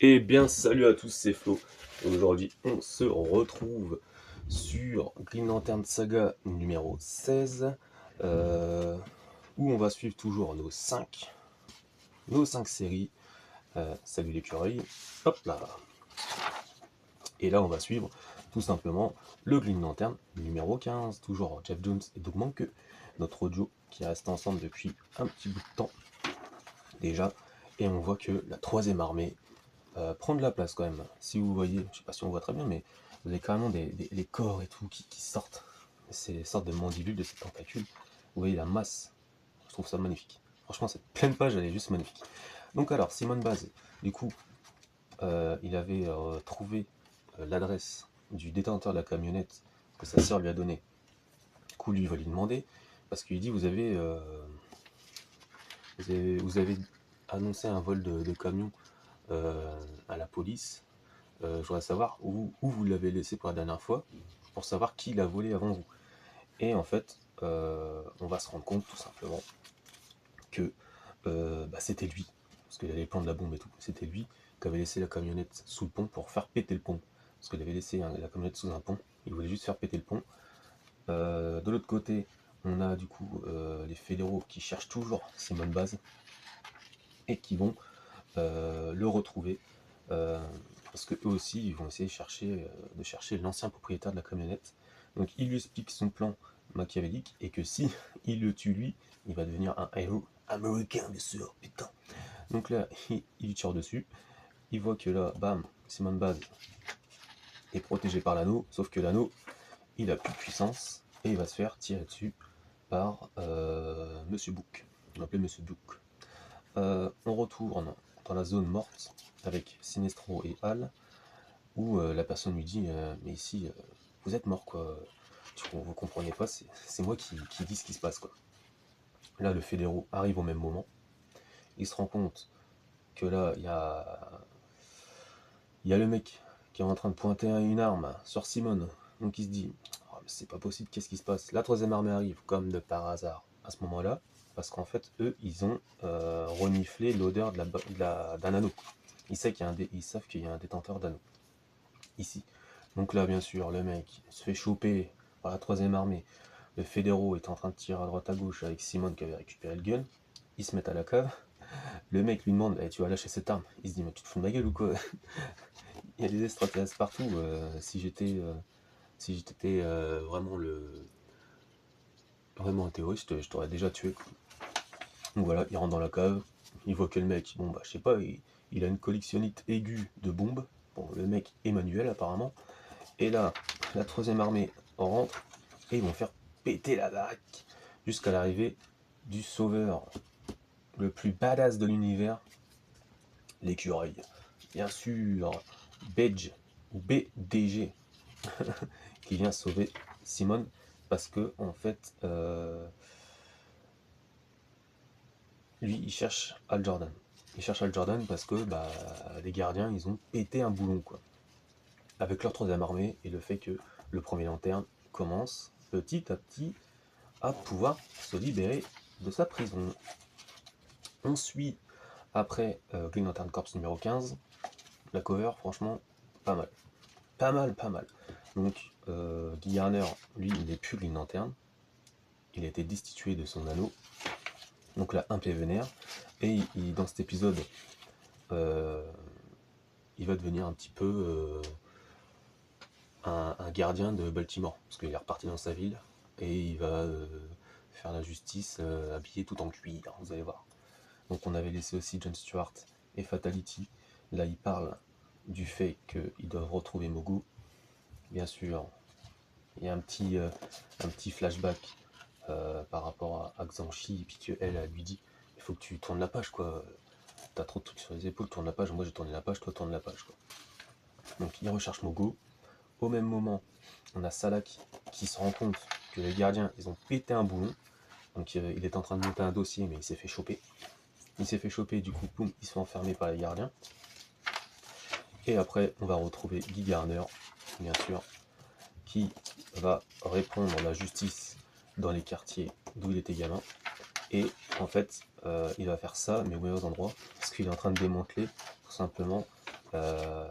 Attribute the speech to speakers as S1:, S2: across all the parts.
S1: Eh bien, salut à tous, c'est Flo. Aujourd'hui, on se retrouve sur Green Lantern Saga numéro 16, euh, où on va suivre toujours nos cinq séries. Salut l'écureuil, hop là. Et là, on va suivre tout simplement le Green Lantern numéro 15, toujours Jeff Jones et Doug Mahnke, notre duo qui reste ensemble depuis un petit bout de temps déjà. Et on voit que la troisième armée prendre la place quand même. Si vous voyez, je sais pas si on voit très bien, mais vous avez carrément les corps et tout qui sortent. C'est des sortes de mandibules, de ces tentacules. Vous voyez la masse. Je trouve ça magnifique. Franchement, cette pleine page, elle est juste magnifique. Donc alors, Simon Baz, du coup, il avait trouvé l'adresse du détenteur de la camionnette que sa sœur lui a donnée. Du coup, lui, il va lui demander, parce qu'il dit, vous avez annoncé un vol de camion à la police. Je voudrais savoir où vous l'avez laissé pour la dernière fois, pour savoir qui l'a volé avant vous. Et en fait, on va se rendre compte tout simplement que c'était lui, parce qu'il avait prendre la bombe et tout. C'était lui qui avait laissé la camionnette sous le pont pour faire péter le pont. Parce qu'il avait laissé la camionnette sous un pont, il voulait juste faire péter le pont. De l'autre côté, on a du coup les fédéraux qui cherchent toujours Simon Baz et qui vont le retrouver. euh, Parce que eux aussi, ils vont essayer de chercher l'ancien propriétaire de la camionnette. Donc il lui explique son plan machiavélique et que si il le tue lui, il va devenir un héros américain, bien sûr, putain. Donc là, il lui tire dessus. Il voit que là, bam, Simon Baz est protégé par l'anneau, sauf que l'anneau, il a plus de puissance et il va se faire tirer dessus par Monsieur Book. On l'appelait Monsieur Book. On retourne dans la zone morte avec Sinestro et Hal, où la personne lui dit mais ici, vous êtes mort, quoi. Vous comprenez pas, c'est moi qui dis ce qui se passe, quoi. Là, le fédéraux arrive au même moment. Il se rend compte que là, il y a le mec qui est en train de pointer une arme sur Simone. Donc il se dit oh, mais c'est pas possible, qu'est-ce qui se passe? La troisième armée arrive, comme de par hasard, à ce moment-là, parce qu'en fait, eux, ils ont reniflé l'odeur d'un anneau. Ils savent qu'il y a un détenteur d'anneau ici. Donc là, bien sûr, le mec se fait choper par la troisième armée. Le fédéraux est en train de tirer à droite à gauche avec Simone qui avait récupéré le gun. Ils se mettent à la cave. Le mec lui demande tu vas lâcher cette arme. Il se dit mais tu te fous de ma gueule ou quoi? Il y a des extraterrestres partout. Si j'étais vraiment un terroriste, je t'aurais déjà tué, quoi. Donc voilà, il rentre dans la cave. Il voit que le mec, bon bah je sais pas, il a une collectionnite aiguë de bombes. Bon, le mec Emmanuel apparemment. Et là, la troisième armée rentre et ils vont faire péter la baraque jusqu'à l'arrivée du sauveur le plus badass de l'univers, l'écureuil. Bien sûr, Bedge ou BDG qui vient sauver Simone parce que en fait, lui il cherche Al Jordan. Il cherche Al Jordan parce que les gardiens ils ont pété un boulon, quoi. Avec leur troisième armée et le fait que le premier lanterne commence petit à petit à pouvoir se libérer de sa prison. On suit après Green Lantern Corps numéro 15. La cover, franchement, pas mal. Pas mal, pas mal. Donc, Guy Garner, lui, il n'est plus Green Lantern. Il a été destitué de son anneau. Donc là, un pied vénère. Et dans cet épisode, euh, il va devenir un petit peu un gardien de Baltimore. Parce qu'il est reparti dans sa ville. Et il va faire la justice habillé tout en cuir, vous allez voir. Donc on avait laissé aussi John Stewart et Fatality. Là, il parle du fait qu'ils doivent retrouver Mogo. Bien sûr, il y a un petit flashback par rapport à Xanshi, et puis qu'elle lui dit il faut que tu tournes la page, quoi. T'as trop de trucs sur les épaules, tourne la page. Moi j'ai tourné la page, toi tourne la page, quoi. Donc il recherche Mogo. Au même moment, on a Salak qui se rend compte que les gardiens ils ont pété un boulon. Donc il est en train de monter un dossier, mais il s'est fait choper. Il s'est fait choper, du coup, boum, il se fait enfermer par les gardiens. Et après, on va retrouver Guy Garner, bien sûr, qui va répondre à la justice dans les quartiers d'où il était gamin. Et en fait, il va faire ça, mais au mauvais endroit, parce qu'il est en train de démanteler, tout simplement, euh,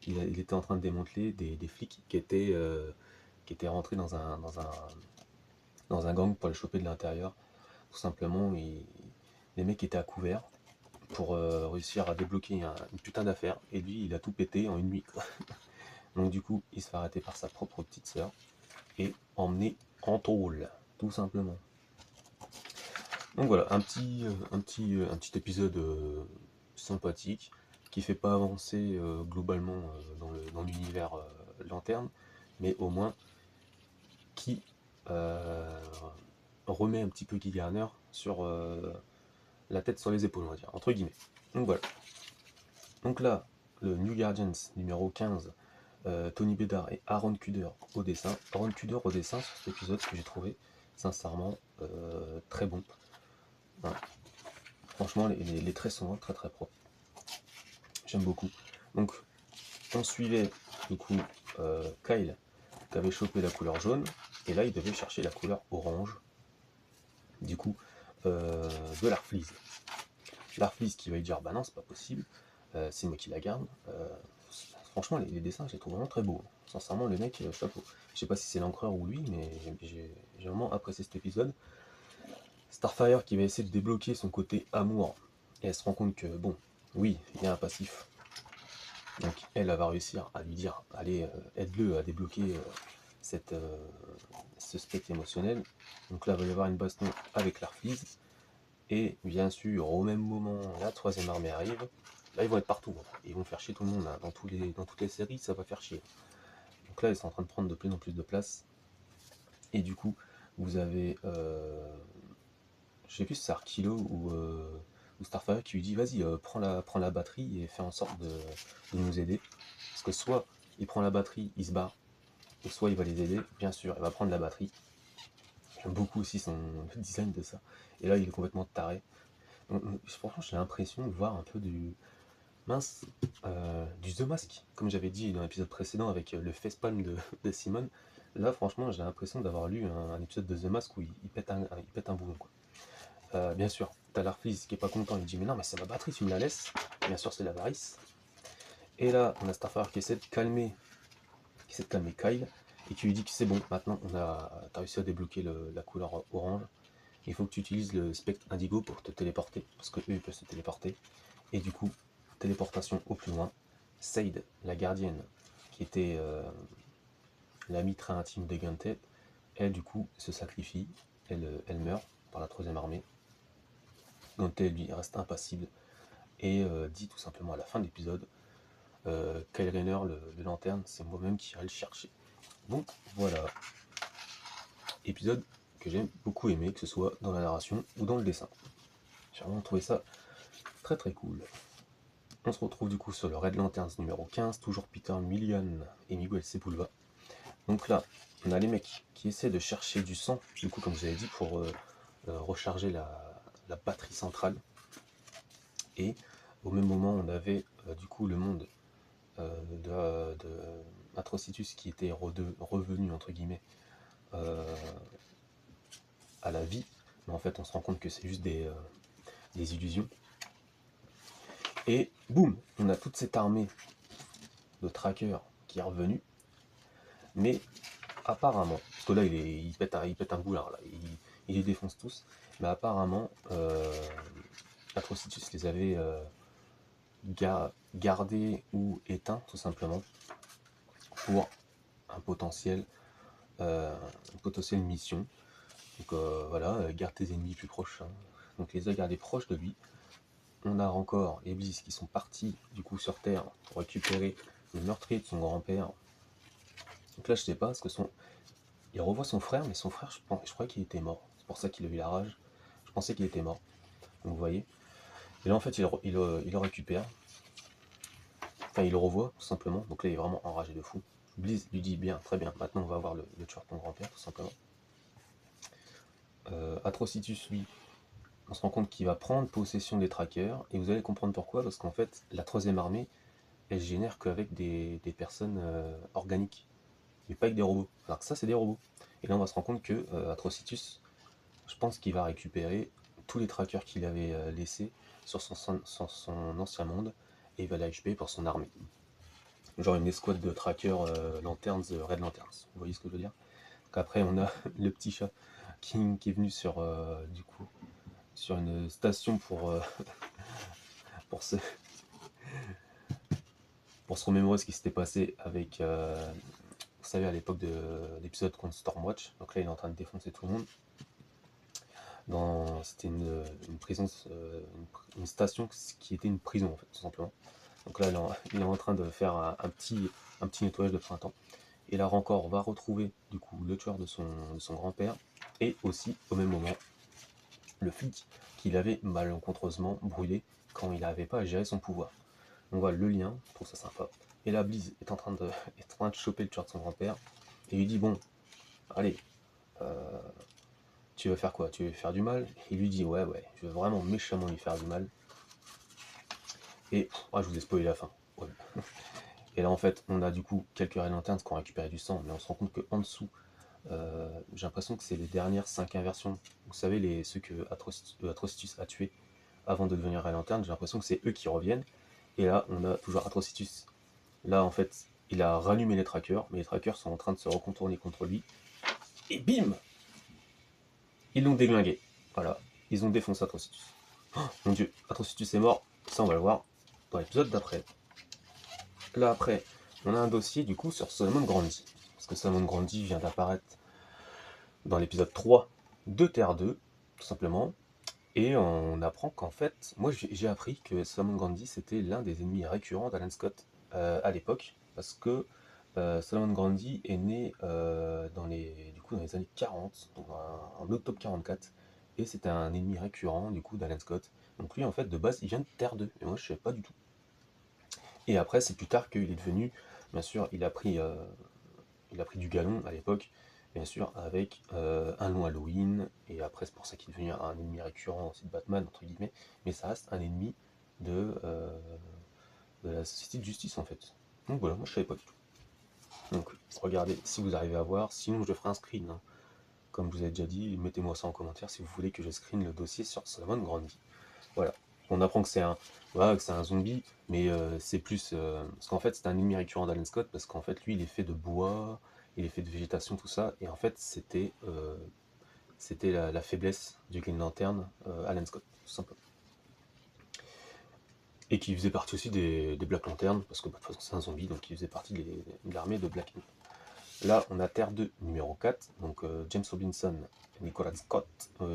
S1: il était en train de démanteler des flics qui étaient rentrés dans un gang pour les choper de l'intérieur. Tout simplement, les mecs étaient à couvert pour réussir à débloquer une putain d'affaire. Et lui, il a tout pété en une nuit, quoi. Donc du coup, il se fait arrêter par sa propre petite sœur et emmené en tôle, tout simplement. Donc voilà, un petit épisode sympathique qui fait pas avancer globalement dans l'univers Lanterne, mais au moins qui euh, remet un petit peu Guy Garner sur la tête sur les épaules, on va dire, entre guillemets. Donc voilà. Donc là, le New Guardians numéro 15, Tony Bédard et Aaron Kuder au dessin. Aaron Kuder au dessin sur cet épisode que j'ai trouvé sincèrement très bon. Voilà. Franchement, les traits sont très très propres. J'aime beaucoup. Donc, on suivait du coup Kyle qui avait chopé la couleur jaune, et là il devait chercher la couleur orange, du coup, de l'Arfleeze. L'Arfleeze qui va lui dire bah non, c'est pas possible, c'est moi qui la garde. Franchement, les dessins, je les trouve vraiment très beaux. Sincèrement, le mec, chapeau. Je sais pas si c'est l'encreur ou lui, mais j'ai vraiment apprécié cet épisode. Starfire qui va essayer de débloquer son côté amour, et elle se rend compte que, bon, oui, il y a un passif. Donc elle va réussir à lui dire, allez, aide-le à débloquer ce spectre émotionnel. Donc là, il va y avoir une baston avec l'Arfleeze. Et bien sûr, au même moment, la troisième armée arrive. Là, ils vont être partout. Ils vont faire chier tout le monde. Hein. Dans toutes les séries, ça va faire chier. Donc là, ils sont en train de prendre de plus en plus de place. Et du coup, vous avez... je sais plus si c'est Arkilo ou Starfire qui lui dit vas-y, prends la batterie et fais en sorte de nous aider. Parce que soit il prend la batterie, il se barre, ou soit il va les aider. Bien sûr, il va prendre la batterie. J'aime beaucoup aussi le design de ça. Et là, il est complètement taré. Franchement, j'ai l'impression de voir un peu du The Mask, comme j'avais dit dans l'épisode précédent avec le facepalm de Simone. Là, franchement, j'ai l'impression d'avoir lu un épisode de The Mask où il pète un boulon, quoi. Bien sûr, t'as l'Arfleeze qui est pas content, il dit mais non, mais c'est ma batterie, tu me la laisses. Bien sûr, c'est l'avarice. Et là, on a Starfire qui essaie de calmer Kyle et qui lui dit que c'est bon, maintenant t'as réussi à débloquer la couleur orange. Il faut que tu utilises le spectre indigo pour te téléporter, parce que eux ils peuvent se téléporter. Et du coup, téléportation au plus loin. Sade, la gardienne, qui était l'amie très intime de Gunted, elle du coup se sacrifie, elle meurt par la troisième armée. Gunted lui reste impassible et dit tout simplement à la fin de l'épisode Kyle Rayner, le lanterne, c'est moi-même qui irai le chercher. Donc voilà, épisode que j'ai beaucoup aimé, que ce soit dans la narration ou dans le dessin. J'ai vraiment trouvé ça très très cool. On se retrouve du coup sur le Red Lanterns numéro 15, toujours Peter Million et Miguel Sepulva. Donc là, on a les mecs qui essaient de chercher du sang, du coup comme je vous avais dit, pour recharger la batterie centrale. Et au même moment, on avait du coup le monde de Atrocitus qui était revenu entre guillemets à la vie, mais en fait on se rend compte que c'est juste des illusions. Et boum, on a toute cette armée de trackers qui est revenue, mais apparemment, parce que là il pète un boulard, là, il les défonce tous, mais apparemment Atrocitus les avait gardés ou éteints tout simplement pour un potentiel, une potentielle mission. Donc voilà, garde tes ennemis plus proches. Hein. Donc il les a gardés proches de lui. On a encore les Bliss qui sont partis du coup sur Terre pour récupérer le meurtrier de son grand-père. Donc là je sais pas, parce que il revoit son frère, mais son frère je crois qu'il était mort. C'est pour ça qu'il a eu la rage. Je pensais qu'il était mort. Donc vous voyez. Et là en fait il le récupère. Enfin il le revoit tout simplement. Donc là il est vraiment enragé de fou. Bliss lui dit bien, très bien, maintenant on va voir le tueur de ton grand-père tout simplement. Atrocitus lui, on se rend compte qu'il va prendre possession des trackers, et vous allez comprendre pourquoi, parce qu'en fait, la troisième armée, elle génère qu'avec des personnes organiques, mais pas avec des robots. Alors que ça, c'est des robots. Et là, on va se rendre compte que Atrocitus, je pense qu'il va récupérer tous les trackers qu'il avait laissés sur son ancien monde, et il va aller HP pour son armée. Genre une escouade de trackers Lanterns, Red Lanterns. Vous voyez ce que je veux dire? Donc après, on a le petit chat qui est venu sur, du coup, sur une station pour, se, pour se remémorer ce qui s'était passé avec, vous savez, à l'époque de l'épisode contre Stormwatch. Donc là, il est en train de défoncer tout le monde. C'était une prison, une station qui était une prison, en fait, tout simplement. Donc là, il est en train de faire un petit nettoyage de printemps. Et là, Rancor va retrouver, du coup, le tueur de son grand-père. Et aussi, au même moment, le flic qu'il avait malencontreusement brûlé quand il n'avait pas à gérer son pouvoir. On voit le lien, je trouve ça sympa. Et là, Bliz est en train de choper le tueur de son grand-père. Et il lui dit, bon, allez, tu veux faire quoi? Tu veux faire du mal? Il lui dit, ouais, je veux vraiment méchamment lui faire du mal. Et je vous ai spoilé la fin. Ouais. Et là, en fait, on a du coup quelques Red Lanterns qui ont récupéré du sang, mais on se rend compte qu'en dessous, j'ai l'impression que c'est les dernières 5 inversions. Vous savez, ceux que Atrocitus a tués avant de devenir Red Lantern, j'ai l'impression que c'est eux qui reviennent. Et là, on a toujours Atrocitus. Là, en fait, il a rallumé les trackers, mais les trackers sont en train de se recontourner contre lui. Et bim! Ils l'ont déglingué. Voilà, ils ont défoncé Atrocitus. Oh, mon dieu, Atrocitus est mort. Ça, on va le voir dans l'épisode d'après. Là, après, on a un dossier, du coup, sur Solomon Grundy. Parce que Solomon Grundy vient d'apparaître dans l'épisode 3 de Terre 2, tout simplement. Et on apprend qu'en fait, moi j'ai appris que Solomon Grundy c'était l'un des ennemis récurrents d'Alan Scott à l'époque, parce que Solomon Grundy est né dans les années 40, donc en octobre 44, et c'était un ennemi récurrent du coup d'Alan Scott. Donc lui en fait de base il vient de Terre 2, et moi je savais pas du tout. Et après c'est plus tard qu'il est devenu, bien sûr il a pris du galon à l'époque, bien sûr, avec un long Halloween, et après c'est pour ça qu'il est devenu un ennemi récurrent aussi de Batman, entre guillemets, mais ça reste un ennemi de, de la société de justice en fait. Donc voilà, moi je savais pas du tout. Donc regardez si vous arrivez à voir, sinon je ferai un screen. Hein. Comme je vous ai déjà dit, mettez-moi ça en commentaire si vous voulez que je screen le dossier sur Solomon Grundy. Voilà. On apprend que c'est un zombie, mais c'est plus... parce qu'en fait, c'est un ennemi récurrent d'Alan Scott, parce qu'en fait, lui, il est fait de bois, il est fait de végétation, tout ça, et en fait, c'était la faiblesse du Green Lantern, Alan Scott, tout simplement. Et qui faisait partie aussi des Black Lanterns, parce que de toute façon, c'est un zombie, donc il faisait partie de l'armée de Black. Là, on a Terre 2, numéro 4, donc James Robinson, Nicolas Scott.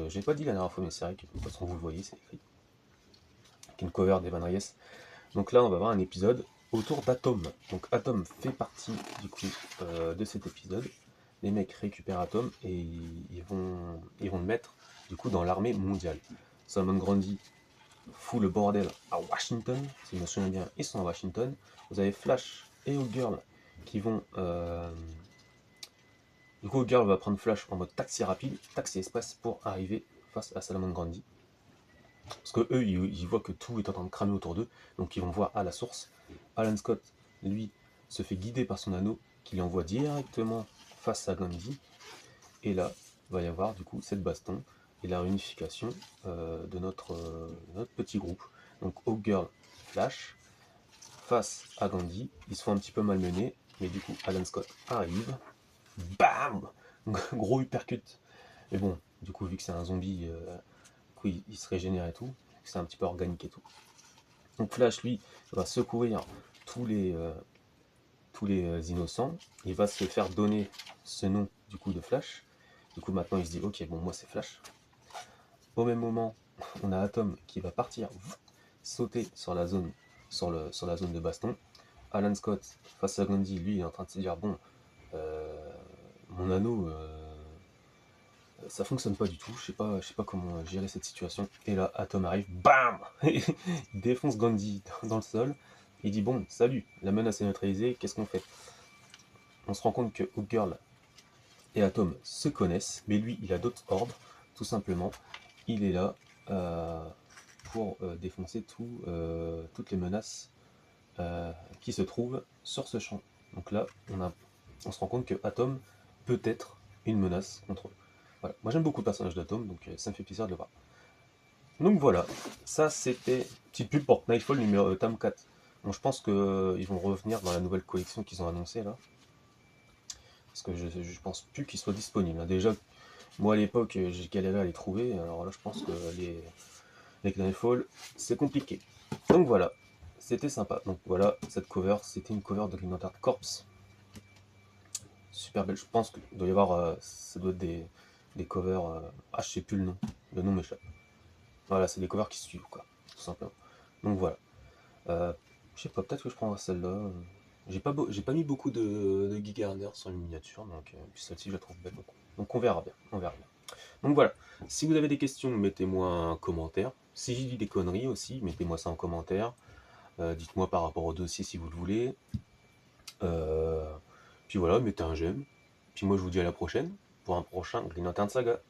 S1: J'ai pas dit la dernière fois, mais c'est vrai que de toute façon, vous le voyez, c'est écrit. Qui est une cover d'Evan Reyes. Donc là, on va voir un épisode autour d'Atom. Donc Atom fait partie du coup de cet épisode. Les mecs récupèrent Atom et ils vont le mettre du coup dans l'armée mondiale. Solomon Grundy fout le bordel à Washington, si je me souviens bien, ils sont à Washington. Vous avez Flash et Hawkgirl qui vont... Du coup, Hawkgirl va prendre Flash en mode taxi rapide, taxi express pour arriver face à Solomon Grundy. Parce que eux, ils voient que tout est en train de cramer autour d'eux, donc ils vont voir à la source. Alan Scott, lui, se fait guider par son anneau, qui l'envoie directement face à Gandhi. Et là, il va y avoir du coup cette baston et la réunification de notre petit groupe. Donc Hawkgirl, Flash, face à Gandhi, ils se font un petit peu malmenés, mais du coup Alan Scott arrive, bam, gros uppercut. Mais bon, du coup vu que c'est un zombie, il se régénère et tout, c'est un petit peu organique et tout. Donc Flash, lui, va secourir tous les, innocents. Il va se faire donner ce nom du coup de Flash. Du coup maintenant il se dit ok bon moi c'est Flash. Au même moment, on a Atom qui va partir sauter sur la zone de baston. Alan Scott face à Gandhi, lui il est en train de se dire bon mon anneau ça fonctionne pas du tout, je sais pas comment gérer cette situation. Et là, Atom arrive, BAM il défonce Gandhi dans le sol. Il dit bon, salut, la menace est neutralisée, qu'est-ce qu'on fait? On se rend compte que Hawkgirl et Atom se connaissent, mais lui, il a d'autres ordres, tout simplement. Il est là pour défoncer toutes les menaces qui se trouvent sur ce champ. Donc là, on se rend compte que Atom peut être une menace contre eux. Voilà. Moi j'aime beaucoup le personnage d'Atom, donc ça me fait plaisir de le voir. Donc voilà, ça c'était petite pub pour Nightfall numéro tome 4. Bon, je pense qu'ils vont revenir dans la nouvelle collection qu'ils ont annoncée là. Parce que je pense plus qu'ils soient disponibles, hein. Déjà, moi à l'époque, j'ai galéré à les trouver. Alors là, je pense que les Knightfall, c'est compliqué. Donc voilà, c'était sympa. Donc voilà, cette cover, c'était une cover de Green Lantern Corps. Super belle. Je pense qu'il doit y avoir, ça doit être des covers. Ah, je sais plus le nom. Le nom m'échappe. Voilà, c'est des covers qui suivent, quoi, tout simplement. Donc voilà. Euh, je sais pas, peut-être que je prendrai celle-là. J'ai pas mis beaucoup de Guy Gardner sur les miniatures, donc puis celle-ci, je la trouve belle. Donc on verra bien, on verra bien. Donc voilà. Si vous avez des questions, mettez-moi un commentaire. Si j'ai dit des conneries aussi, mettez-moi ça en commentaire. Dites-moi par rapport au dossier si vous le voulez. Euh, Puis voilà, mettez un j'aime. Puis moi, je vous dis à la prochaine pour un prochain Green Lantern Saga.